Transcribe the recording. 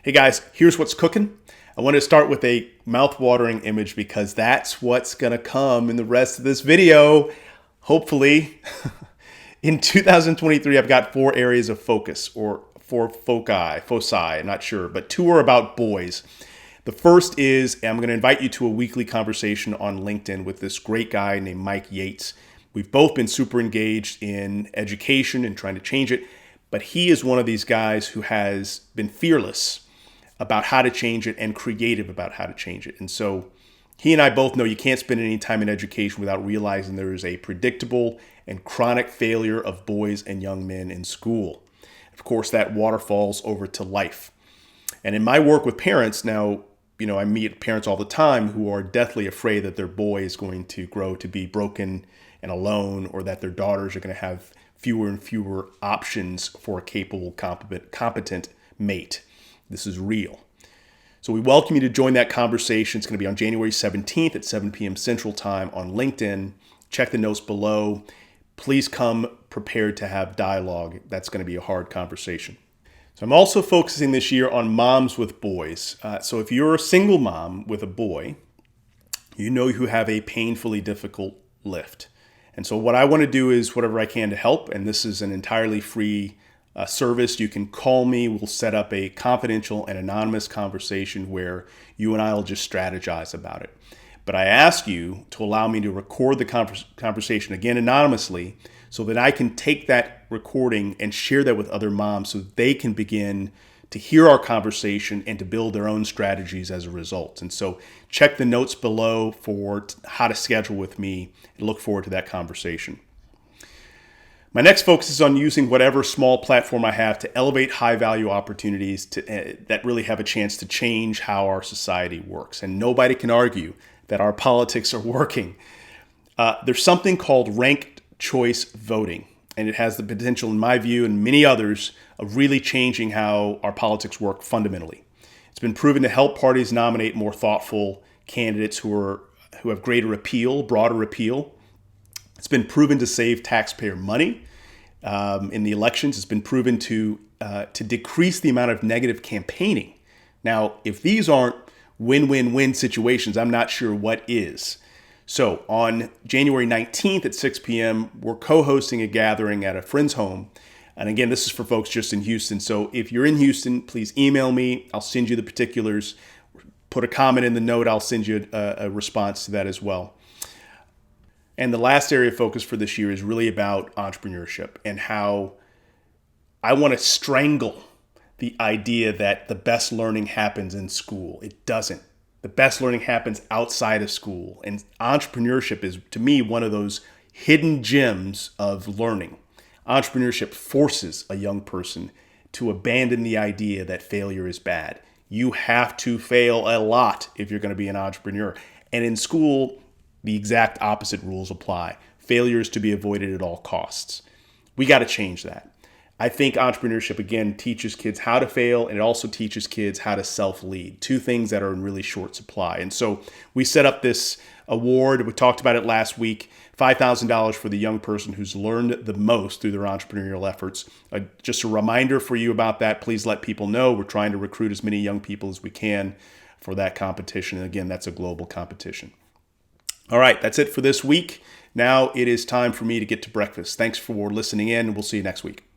Hey guys, here's what's cooking. I want to start with a mouth-watering image because that's what's going to come in the rest of this video. Hopefully, in 2023, I've got 4 areas of focus, or 4 foci, I'm not sure, but 2 are about boys. The first is I'm going to invite you to a weekly conversation on LinkedIn with this great guy named Mike Yates. We've both been super engaged in education and trying to change it, but he is one of these guys who has been fearless about how to change it and creative about how to change it. And so he and I both know you can't spend any time in education without realizing there is a predictable and chronic failure of boys and young men in school. Of course, that waterfalls over to life. And in my work with parents now, I meet parents all the time who are deathly afraid that their boy is going to grow to be broken and alone, or that their daughters are going to have fewer and fewer options for a capable, competent mate. This is real. So we welcome you to join that conversation. It's going to be on January 17th at 7 p.m. Central Time on LinkedIn. Check the notes below. Please come prepared to have dialogue. That's going to be a hard conversation. So I'm also focusing this year on moms with boys. So if you're a single mom with a boy, you know you have a painfully difficult lift. And so what I want to do is whatever I can to help. And this is an entirely free service. You can call me. We'll set up a confidential and anonymous conversation where you and I will just strategize about it. But I ask you to allow me to record the conversation, again, anonymously, so that I can take that recording and share that with other moms so they can begin to hear our conversation and to build their own strategies as a result. And so check the notes below for how to schedule with me, and look forward to that conversation. My next focus is on using whatever small platform I have to elevate high-value opportunities that really have a chance to change how our society works. And nobody can argue that our politics are working. There's something called ranked choice voting, and it has the potential, in my view, and many others, of really changing how our politics work fundamentally. It's been proven to help parties nominate more thoughtful candidates who have greater appeal, broader appeal. It's been proven to save taxpayer money in the elections. It's been proven to decrease the amount of negative campaigning. Now, if these aren't win-win-win situations, I'm not sure what is. So on January 19th at 6 p.m., we're co-hosting a gathering at a friend's home. And again, this is for folks just in Houston. So if you're in Houston, please email me. I'll send you the particulars. Put a comment in the note. I'll send you a response to that as well. And the last area of focus for this year is really about entrepreneurship and how I want to strangle the idea that the best learning happens in school. It doesn't. The best learning happens outside of school. And entrepreneurship is, to me, one of those hidden gems of learning. Entrepreneurship forces a young person to abandon the idea that failure is bad. You have to fail a lot if you're going to be an entrepreneur. And in school, the exact opposite rules apply. Failure is to be avoided at all costs. We got to change that. I think entrepreneurship, again, teaches kids how to fail, and it also teaches kids how to self-lead, 2 things that are in really short supply. And so we set up this award. We talked about it last week, $5,000 for the young person who's learned the most through their entrepreneurial efforts. Just a reminder for you about that. Please let people know. We're trying to recruit as many young people as we can for that competition. And again, that's a global competition. All right, that's it for this week. Now it is time for me to get to breakfast. Thanks for listening in, and we'll see you next week.